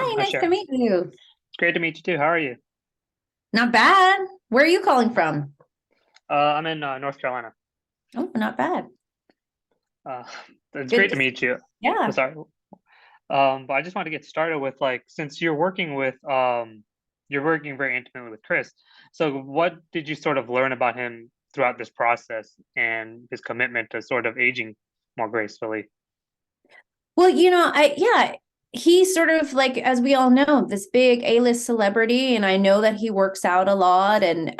Hi, Hi, nice to Sharon. meet you. It's great to meet you too. How are you? Not bad. Where are you calling from? I'm in North Carolina. Oh, not bad. Uh, it's Good great to to see meet you. Yeah. Sorry. But I just want to get started with like, since you're working very intimately with Chris. So what did you sort of learn about him throughout this process and his commitment to sort of aging more gracefully? Well, he's sort of like, as we all know, this big A-list celebrity, and I know that he works out a lot, and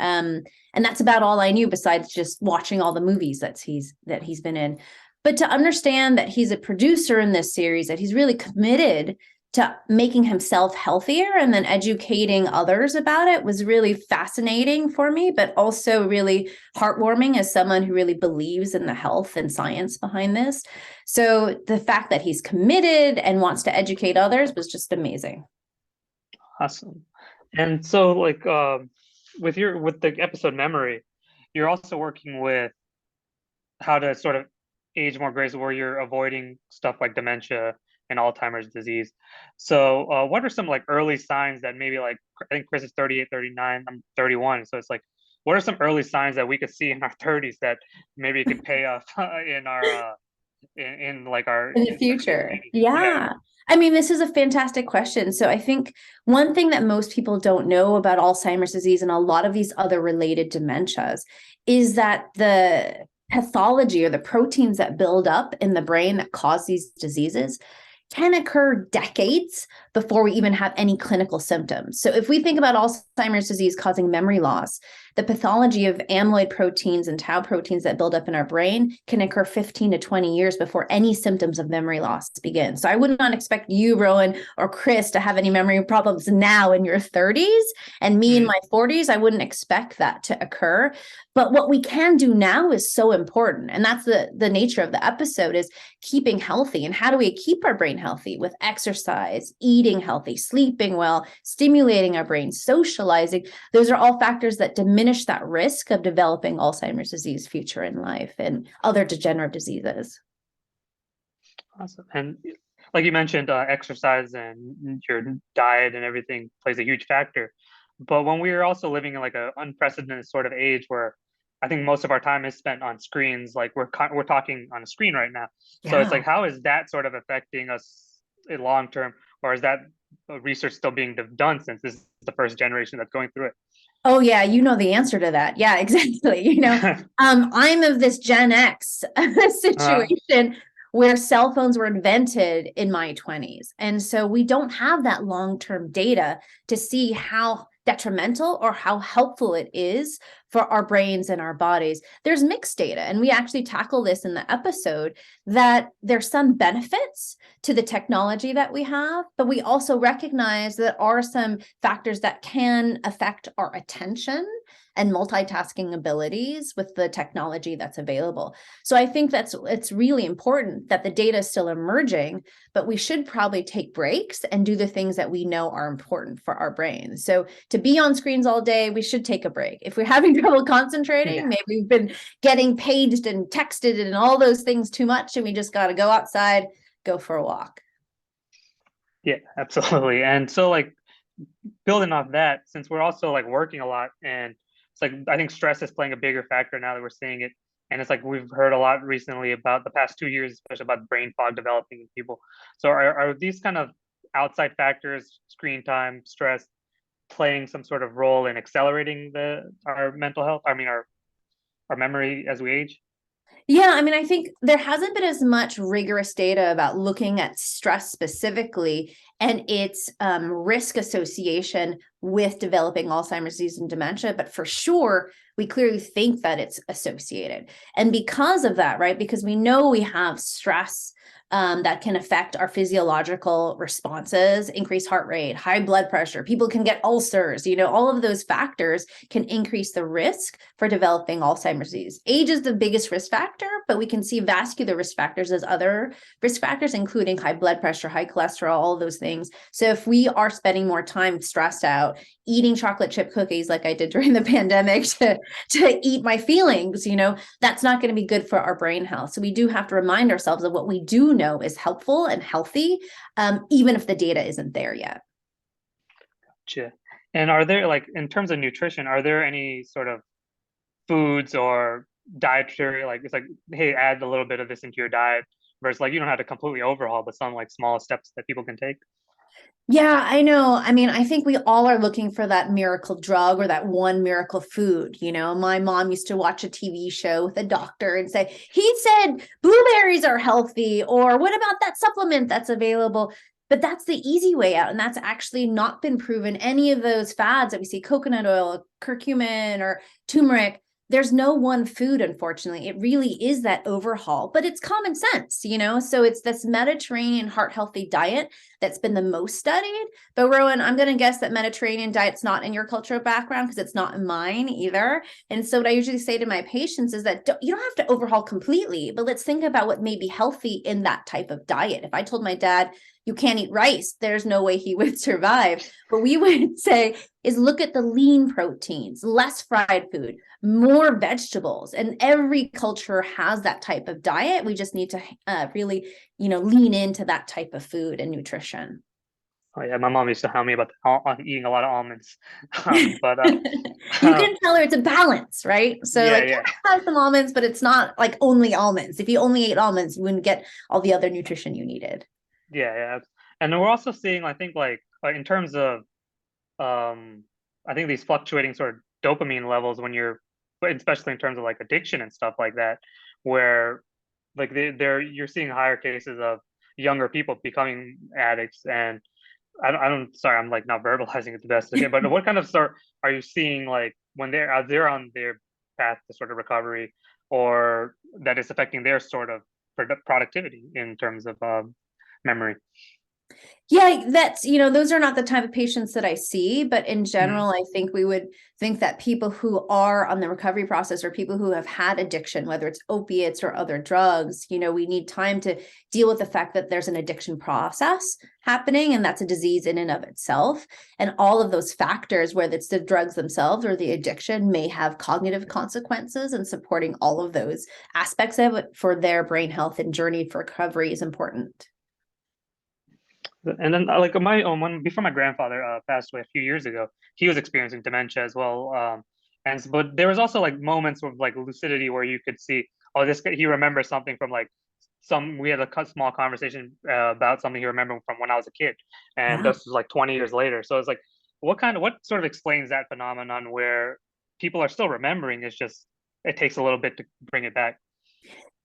that's about all I knew besides just watching all the movies that he's been in. But to understand that he's a producer in this series, that he's really committed to making himself healthier and then educating others about it was really fascinating for me, but also really heartwarming as someone who really believes in the health and science behind this. So the fact that he's committed and wants to educate others was just amazing. Awesome. And so like with the episode memory, you're also working with how to sort of age more gracefully, where you're avoiding stuff like dementia and Alzheimer's disease. So, what are some like early signs that maybe like I think Chris is 38, 39, I'm 31. So it's like, what are some early signs that we could see in our 30s that maybe it could pay off in our in like our In the especially in future. aging? Yeah, Yeah. I mean, this is a fantastic question. So I think one thing that most people don't know about Alzheimer's disease and a lot of these other related dementias is that the pathology or the proteins that build up in the brain that cause these diseases can occur decades before we even have any clinical symptoms. So if we think about Alzheimer's disease causing memory loss, the pathology of amyloid proteins and tau proteins that build up in our brain can occur 15 to 20 years before any symptoms of memory loss begin. So I would not expect you, Rowan, or Chris to have any memory problems now in your 30s, and me in mhm, my 40s. I wouldn't expect that to occur. But what we can do now is so important. And that's the nature of the episode, is keeping healthy. And how do we keep our brain healthy? With exercise, eating healthy, sleeping well, stimulating our brain, socializing. Those are all factors that diminish that risk of developing Alzheimer's disease future in life and other degenerative diseases. awesome. And like you mentioned, exercise and your diet and everything plays a huge factor. But when we are also living in like a unprecedented sort of age where I think most of our time is spent on screens, like we're talking on a screen right now. So it's Yeah. like, how is that sort of affecting us in long term, or is that research still being done since this is the first generation that's going through Oh yeah, you know the answer to that. Yeah, exactly. it? I'm of this Gen X uh, situation where cell phones were invented in my 20s. And so we don't have that long-term data to see how detrimental or how helpful it is for our brains and our bodies. There's mixed data, and we actually tackle this in the episode, that there's some benefits to the technology that we have, but we also recognize that there are some factors that can affect our attention and multitasking abilities with the technology that's available. So I think it's really important that the data is still emerging, but we should probably take breaks and do the things that we know are important for our brains. So to be on screens all day, we should take a break. If we're having trouble concentrating, yeah, maybe we've been getting paged and texted and all those things too much, and we just got to go outside, go for a walk. yeah, absolutely. And so like building off that, since we're also like working a lot, and it's like I think stress is playing a bigger factor now that we're seeing it. And it's like we've heard a lot recently about the past 2 years, especially about brain fog developing in people. So are these kind of outside factors, screen time, stress, playing some sort of role in accelerating the our mental health? I mean our memory as we age? Yeah, I mean, I think there hasn't been as much rigorous data about looking at stress specifically and its risk association with developing Alzheimer's disease and dementia, but for sure, we clearly think that it's associated. And because of that, right, because we know we have stress that can affect our physiological responses, increase heart rate, high blood pressure. People can get ulcers. All of those factors can increase the risk for developing Alzheimer's disease. Age is the biggest risk factor, but we can see vascular risk factors as other risk factors, including high blood pressure, high cholesterol, all of those things. So if we are spending more time stressed out, eating chocolate chip cookies like I did during the pandemic to eat my feelings, that's not going to be good for our brain health. So we do have to remind ourselves of what we do know is helpful and healthy, even if the data isn't there yet. Gotcha. And are there, like, in terms of nutrition, are there any sort of foods or dietary, like, it's like, hey, add a little bit of this into your diet versus like you don't have to completely overhaul, but some like small steps that people can take? Yeah, I know. I mean, I think we all are looking for that miracle drug or that one miracle food. My mom used to watch a TV show with a doctor and say, he said blueberries are healthy, or what about that supplement that's available? But that's the easy way out. And that's actually not been proven. Any of those fads that we see, coconut oil, curcumin, or turmeric, there's no one food, unfortunately. It really is that overhaul, but it's common sense, So it's this Mediterranean heart healthy diet that's been the most studied. But Rowan, I'm going to guess that Mediterranean diet's not in your cultural background because it's not in mine either. And so what I usually say to my patients is that you don't have to overhaul completely, but let's think about what may be healthy in that type of diet. If I told my dad, you can't eat rice, there's no way he would survive. What we would say is look at the lean proteins, less fried food, more vegetables. And every culture has that type of diet. We just need to really, lean into that type of food and nutrition. Oh yeah, my mom used to tell me about eating a lot of almonds. But You can tell her it's a balance, right? So yeah, like yeah, have some almonds, but it's not like only almonds. If you only ate almonds, you wouldn't get all the other nutrition you needed. yeah. And then we're also seeing, I think, like in terms of I think these fluctuating sort of dopamine levels when you're, but especially in terms of like addiction and stuff like that, where like you're seeing higher cases of younger people becoming addicts. And I don't sorry, I'm like not verbalizing it the best again, but what kind of sort are you seeing, like when they're on their path to sort of recovery, or that is affecting their sort of productivity in terms of memory? Yeah, that's, those are not the type of patients that I see, but in Mhm. general, I think we would think that people who are on the recovery process or people who have had addiction, whether it's opiates or other drugs, we need time to deal with the fact that there's an addiction process happening, and that's a disease in and of itself. And all of those factors, whether it's the drugs themselves or the addiction, may have cognitive consequences, and supporting all of those aspects of it for their brain health and journey for recovery is important. And then, like my own one before my grandfather passed away a few years ago, he was experiencing dementia as well. But there was also like moments of like lucidity where you could see, oh, this guy, he remembers something from like we had a small conversation about something he remembered from when I was a kid, and Yeah. this was like 20 years later. So it's like, what sort of explains that phenomenon where people are still remembering? It's just it takes a little bit to bring it back.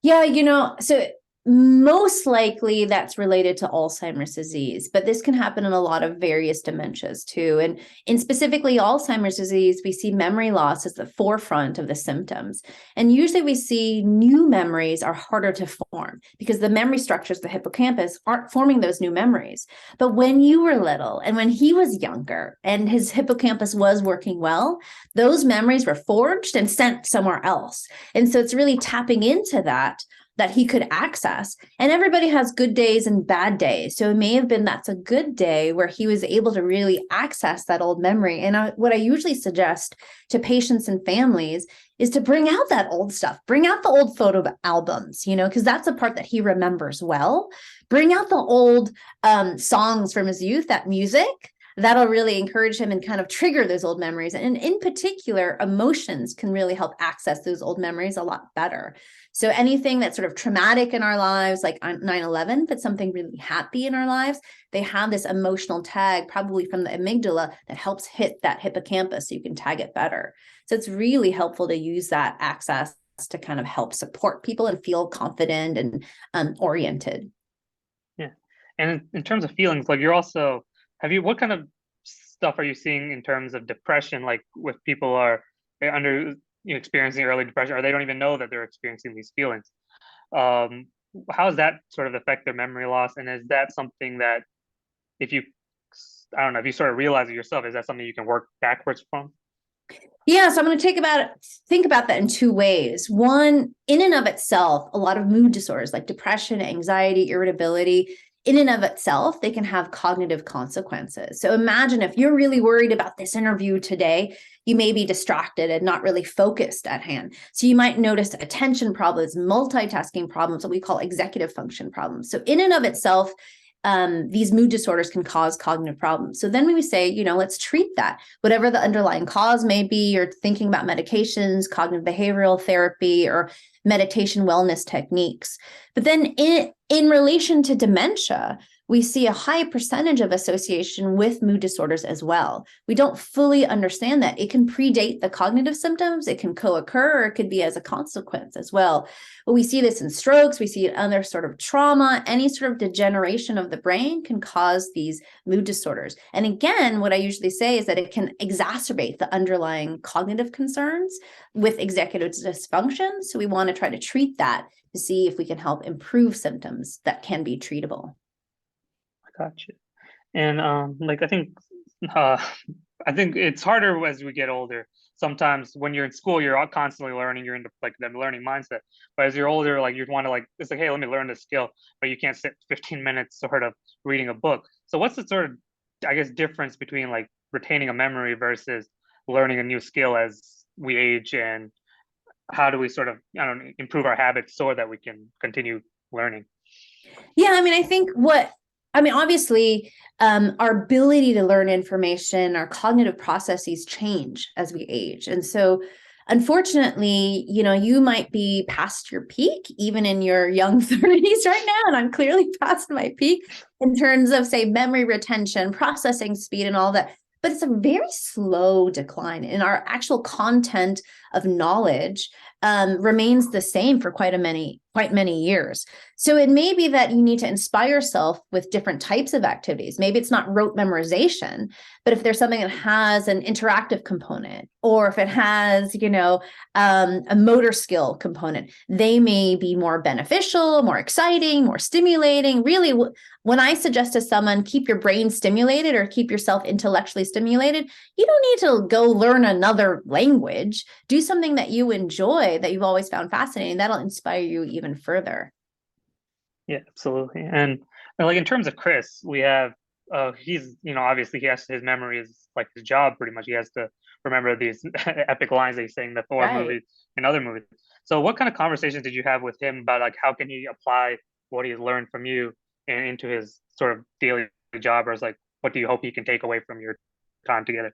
Yeah, so most likely that's related to Alzheimer's disease, but this can happen in a lot of various dementias too. And in specifically Alzheimer's disease, we see memory loss as the forefront of the symptoms. And usually we see new memories are harder to form because the memory structures, the hippocampus, aren't forming those new memories. But when you were little and when he was younger and his hippocampus was working well, those memories were forged and sent somewhere else. And so it's really tapping into that he could access. And everybody has good days and bad days. So it may have been that's a good day where he was able to really access that old memory. And what I usually suggest to patients and families is to bring out that old stuff, bring out the old photo albums, because that's the part that he remembers well. Bring out the old songs from his youth, that music. That'll really encourage him and kind of trigger those old memories. And in particular, emotions can really help access those old memories a lot better. So anything that's sort of traumatic in our lives, like 9/11, but something really happy in our lives, they have this emotional tag, probably from the amygdala, that helps hit that hippocampus so you can tag it better. So it's really helpful to use that access to kind of help support people and feel confident and oriented. Yeah. And in terms of feelings, like you're also, what kind of stuff are you seeing in terms of depression, like with people are under, experiencing early depression, or they don't even know that they're experiencing these feelings? Um, how does that sort of affect their memory loss? And is that something that if you, I don't know, if you sort of realize it yourself, is that something you can work backwards from? Yeah, so I'm going to think about that in two ways. One, in and of itself, a lot of mood disorders like depression, anxiety, irritability, in and of itself, they can have cognitive consequences. So imagine if you're really worried about this interview today, you may be distracted and not really focused at hand. So you might notice attention problems, multitasking problems, what we call executive function problems. So in and of itself, these mood disorders can cause cognitive problems. So then we say, let's treat that. Whatever the underlying cause may be, you're thinking about medications, cognitive behavioral therapy, or meditation wellness techniques. But then in relation to dementia, we see a high percentage of association with mood disorders as well. We don't fully understand that. It can predate the cognitive symptoms, it can co-occur, or it could be as a consequence as well. But we see this in strokes, we see it in other sort of trauma, any sort of degeneration of the brain can cause these mood disorders. And again, what I usually say is that it can exacerbate the underlying cognitive concerns with executive dysfunction. So we want to try to treat that to see if we can help improve symptoms that can be treatable. Gotcha. And uh, I think it's harder as we get older. Sometimes when you're in school, you're constantly learning. You're in the learning mindset. But as you're older, like you want to it's like, hey, let me learn this skill, but you can't sit 15 minutes sort of reading a book. So what's the sort of, I guess, difference between like retaining a memory versus learning a new skill as we age, and how do we sort of, I don't know, improve our habits so that we can continue learning? Yeah, I think obviously, our ability to learn information, our cognitive processes change as we age. And so, unfortunately, you might be past your peak, even in your young 30s right now. And I'm clearly past my peak in terms of, say, memory retention, processing speed, and all that. But it's a very slow decline in our actual content of knowledge. Remains the same for quite many years. So it may be that you need to inspire yourself with different types of activities. Maybe it's not rote memorization, but if there's something that has an interactive component, or if it has, a motor skill component, they may be more beneficial, more exciting, more stimulating. Really, when I suggest to someone, keep your brain stimulated or keep yourself intellectually stimulated, you don't need to go learn another language. Do something that you enjoy, that you've always found fascinating. That'll inspire you even further. Yeah, absolutely. And like in terms of Chris, we have he's, obviously he has, his memory is like his job pretty much. He has to remember these epic lines that he's saying in the Thor movie and other movies. So what kind of conversations did you have with him about like how can he apply what he's learned from you and into his sort of daily job, or is like what do you hope he can take away from your time together?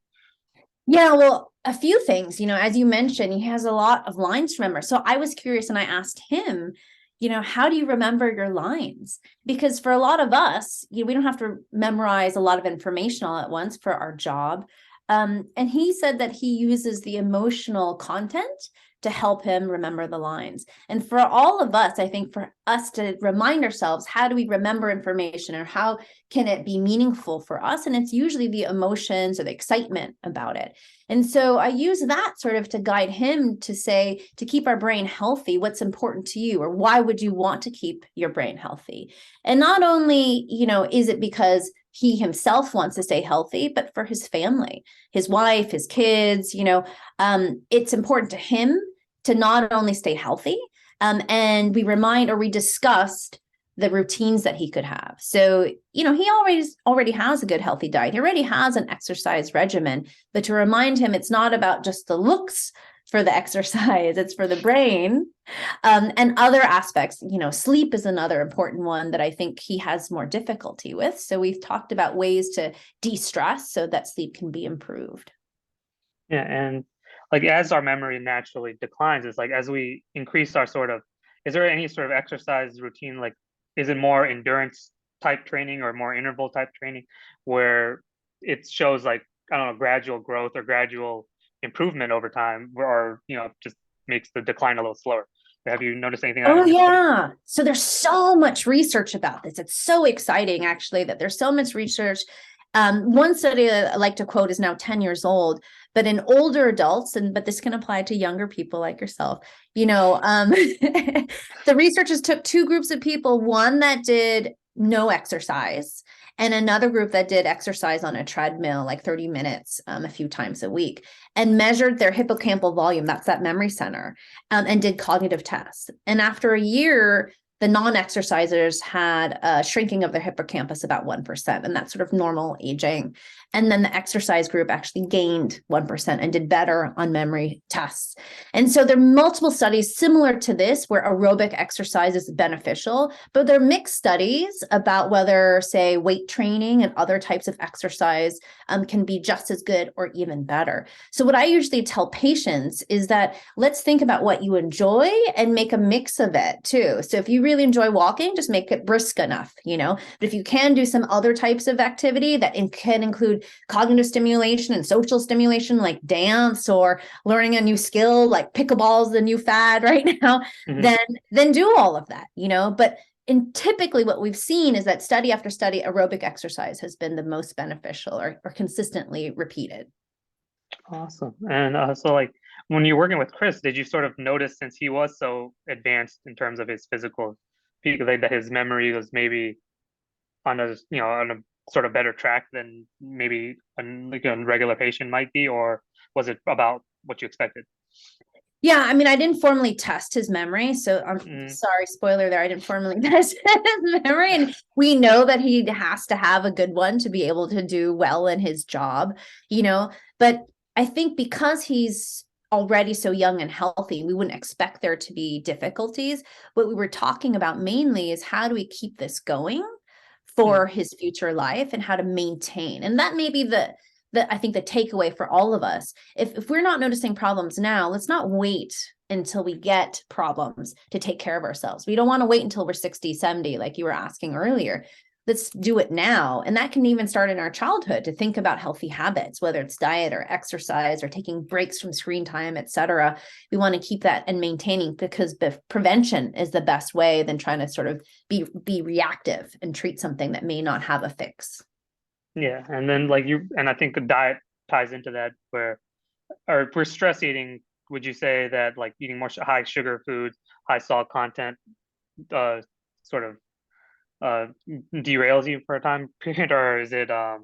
Yeah, well, a few things, as you mentioned, he has a lot of lines to remember. So I was curious and I asked him, how do you remember your lines? Because for a lot of us, we don't have to memorize a lot of information all at once for our job. And he said that he uses the emotional content to help him remember the lines. And for all of us, I think for us to remind ourselves, how do we remember information, or how can it be meaningful for us? And it's usually the emotions or the excitement about it. And so I use that sort of to guide him to say, to keep our brain healthy, what's important to you, or why would you want to keep your brain healthy? And not only, is it because he himself wants to stay healthy, but for his family, his wife, his kids, it's important to him to not only stay healthy, and we discussed the routines that he could have. So, he already has a good healthy diet. He already has an exercise regimen, but to remind him, it's not about just the looks for the exercise, it's for the brain. And other aspects, sleep is another important one that I think he has more difficulty with. So we've talked about ways to de-stress so that sleep can be improved. Yeah, and like as our memory naturally declines, it's like as we increase our sort of, is there any sort of exercise routine? Like, is it more endurance type training or more interval type training where it shows like, I don't know, gradual growth or gradual improvement over time, or just makes the decline a little slower? Have you noticed anything? Oh, yeah. So there's so much research about this. It's so exciting, actually, that there's so much research. One study I like to quote is now 10 years old, but in older adults, but this can apply to younger people like yourself, the researchers took two groups of people, one that did no exercise and another group that did exercise on a treadmill, like 30 minutes, a few times a week, and measured their hippocampal volume, that's that memory center, and did cognitive tests. And after a year, The non-exercisers had a shrinking of their hippocampus about 1%, and that's sort of normal aging. And then the exercise group actually gained 1% and did better on memory tests. And so there are multiple studies similar to this where aerobic exercise is beneficial, but there are mixed studies about whether, say, weight training and other types of exercise can be just as good or even better. So what I usually tell patients is that let's think about what you enjoy and make a mix of it too. So if you really enjoy walking, just make it brisk enough, but if you can do some other types of activity that can include cognitive stimulation and social stimulation, like dance or learning a new skill, like pickleball is the new fad right now, then do all of that, but typically what we've seen is that study after study, aerobic exercise has been the most beneficial or consistently repeated. Awesome. And so like when you're working with Chris, did you sort of notice, since he was so advanced in terms of his physical, that his memory was maybe on a sort of better track than maybe a regular patient might be, or was it about what you expected? Yeah, I mean, I didn't formally test his memory, so I'm sorry, spoiler there. I didn't formally test his memory, and we know that he has to have a good one to be able to do well in his job, But I think because he's already so young and healthy, we wouldn't expect there to be difficulties. What we were talking about mainly is how do we keep this going for his future life and how to maintain, and that may be I think the takeaway for all of us. If we're not noticing problems now, let's not wait until we get problems to take care of ourselves. We don't want to wait until we're 60, 70, like you were asking earlier. Let's do it now. And that can even start in our childhood, to think about healthy habits, whether it's diet or exercise or taking breaks from screen time, et cetera. We want to keep that and maintaining, because prevention is the best way than trying to sort of be reactive and treat something that may not have a fix. Yeah, and then and I think the diet ties into that, or if we're stress eating, would you say that like eating more high sugar foods, high salt content, sort of derails you for a time period, or is it a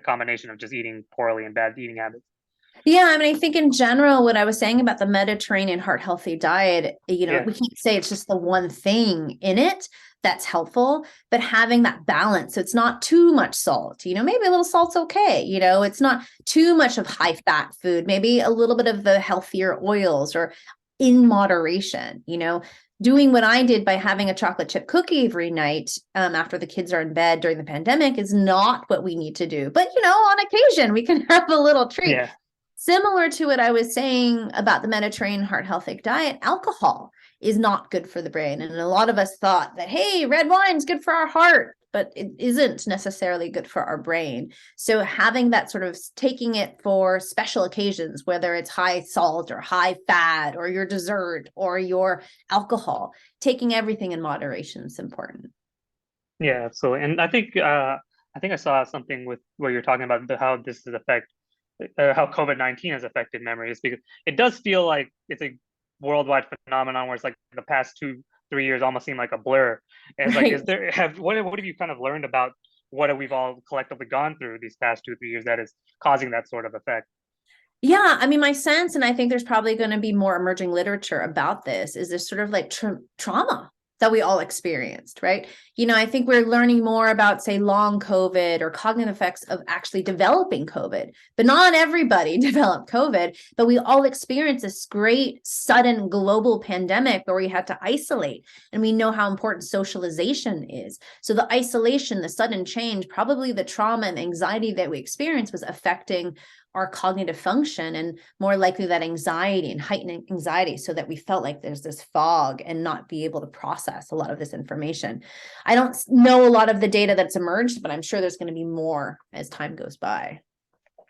combination of just eating poorly and bad eating habits? Yeah, I mean, I think in general, what I was saying about the Mediterranean heart healthy diet, we can't say it's just the one thing in it that's helpful, but having that balance. So it's not too much salt, maybe a little salt's okay. It's not too much of high fat food, maybe a little bit of the healthier oils, or in moderation, doing what I did by having a chocolate chip cookie every night after the kids are in bed during the pandemic is not what we need to do. But, on occasion, we can have a little treat. Yeah. Similar to what I was saying about the Mediterranean heart healthy diet, alcohol is not good for the brain. And a lot of us thought that, hey, red wine's good for our heart, but it isn't necessarily good for our brain. So having that sort of taking it for special occasions, whether it's high salt or high fat or your dessert or your alcohol, taking everything in moderation is important. Yeah, absolutely. And I think I saw something with where you're talking about how this is how COVID-19 has affected memories, because it does feel like it's a worldwide phenomenon where it's like the past 2-3 years almost seem like a blur. And it's like, what have you kind of learned about what we've all collectively gone through these past 2-3 years that is causing that sort of effect? Yeah, I mean, my sense, and I think there's probably going to be more emerging literature about this, is this sort of like trauma that we all experienced, right? I think we're learning more about, say, long COVID or cognitive effects of actually developing COVID, but not everybody developed COVID, but we all experienced this great sudden global pandemic where we had to isolate, and we know how important socialization is. So the isolation, the sudden change, probably the trauma and anxiety that we experienced was affecting our cognitive function, and more likely that anxiety and heightened anxiety, so that we felt like there's this fog and not be able to process a lot of this information. I don't know a lot of the data that's emerged, but I'm sure there's going to be more as time goes by.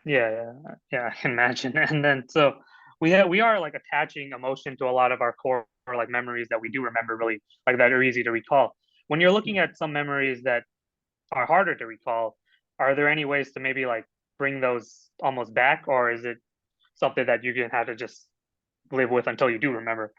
Yeah, I can imagine. And then so we are like attaching emotion to a lot of our core like memories that we do remember, really like that are easy to recall. When you're looking at some memories that are harder to recall, are there any ways to maybe like bring those almost back, or is it something that you're gonna have to just live with until you do remember?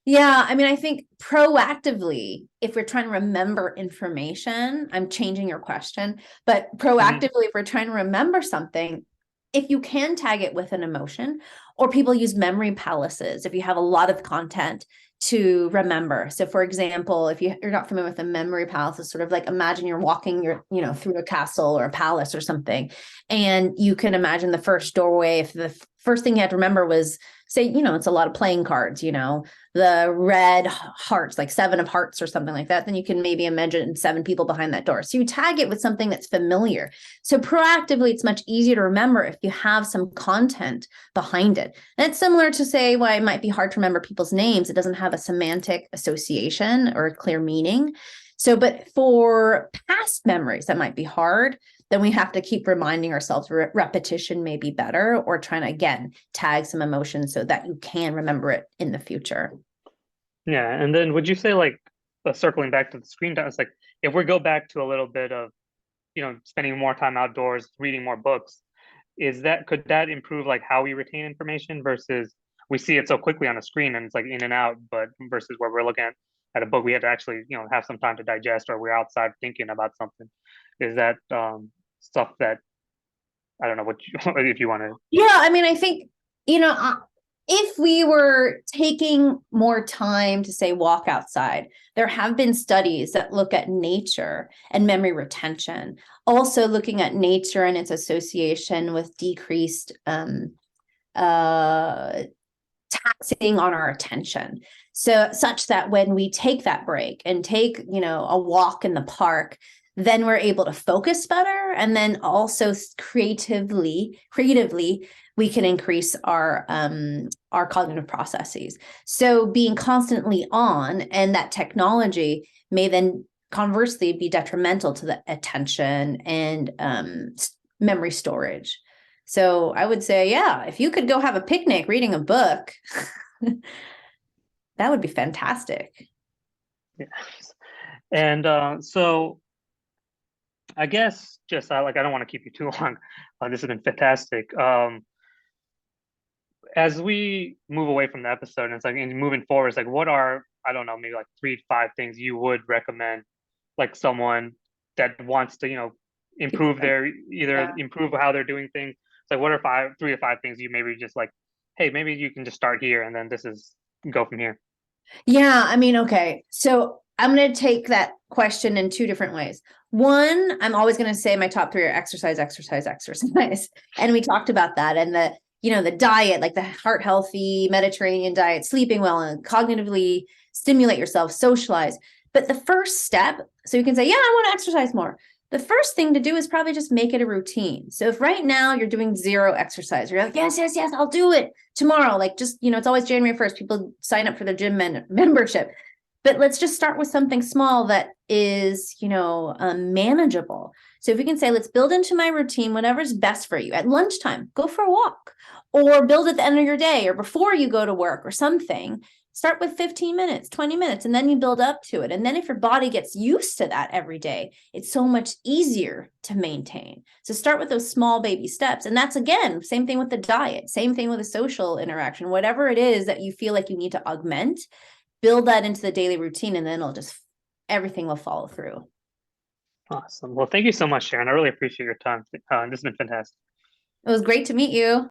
Yeah, I mean, I think proactively, if we're trying to remember information, I'm changing your question, but proactively, if we're trying to remember something, if you can tag it with an emotion, or people use memory palaces, if you have a lot of content, to remember. So for example, if you're not familiar with a memory palace, it's sort of like, imagine you're walking through a castle or a palace or something, and you can imagine the first doorway. If the first thing you had to remember was, say, it's a lot of playing cards, the red hearts, like 7 of hearts or something like that, then you can maybe imagine 7 people behind that door. So you tag it with something that's familiar. So proactively, it's much easier to remember if you have some content behind it. And it's similar to, say, why it might be hard to remember people's names. It doesn't have a semantic association or a clear meaning. So, but for past memories, that might be hard. Then we have to keep reminding ourselves repetition may be better, or trying to, again, tag some emotion so that you can remember it in the future. Yeah. And then would you say, like, circling back to the screen time, it's like, if we go back to a little bit of, spending more time outdoors, reading more books, could that improve like how we retain information versus we see it so quickly on a screen and it's like in and out, but versus where we're looking at a book, we had to actually, have some time to digest, or we're outside thinking about something. Is that stuff that, I don't know what you, if you want to. Yeah, I mean, I think, if we were taking more time to, say, walk outside, there have been studies that look at nature and memory retention, also looking at nature and its association with decreased taxing on our attention. So such that when we take that break and take, a walk in the park, then we're able to focus better. And then also creatively, we can increase our cognitive processes. So being constantly on, and that technology may then conversely be detrimental to the attention and memory storage. So I would say, yeah, if you could go have a picnic reading a book, that would be fantastic. Yeah. And so I guess just I don't want to keep you too long. This has been fantastic. As we move away from the episode, and it's like, and moving forward, it's like, what are, I don't know, maybe like 3 to 5 things you would recommend, like someone that wants to, improve improve how they're doing things. It's like, what are 3 to 5 things you maybe just like, hey, maybe you can just start here and then go from here. Yeah, I mean, okay. So I'm going to take that question in 2 different ways. One, I'm always going to say my top 3 are exercise, exercise, exercise. And we talked about that, and the diet, like the heart healthy Mediterranean diet, sleeping well, and cognitively stimulate yourself, socialize. But the first step, so you can say, yeah, I want to exercise more. The first thing to do is probably just make it a routine. So if right now you're doing 0 exercise, you're like, yes, yes, yes, I'll do it tomorrow. Like, just, it's always January 1st, people sign up for the gym membership. But let's just start with something small that is, manageable. So if we can say, let's build into my routine whatever's best for you. At lunchtime, go for a walk, or build at the end of your day, or before you go to work or something. Start with 15 minutes, 20 minutes, and then you build up to it. And then if your body gets used to that every day, it's so much easier to maintain. So start with those small baby steps. And that's, again, same thing with the diet, same thing with the social interaction, whatever it is that you feel like you need to augment, build that into the daily routine, and then everything will follow through. Awesome. Well, thank you so much, Sharon. I really appreciate your time. This has been fantastic. It was great to meet you.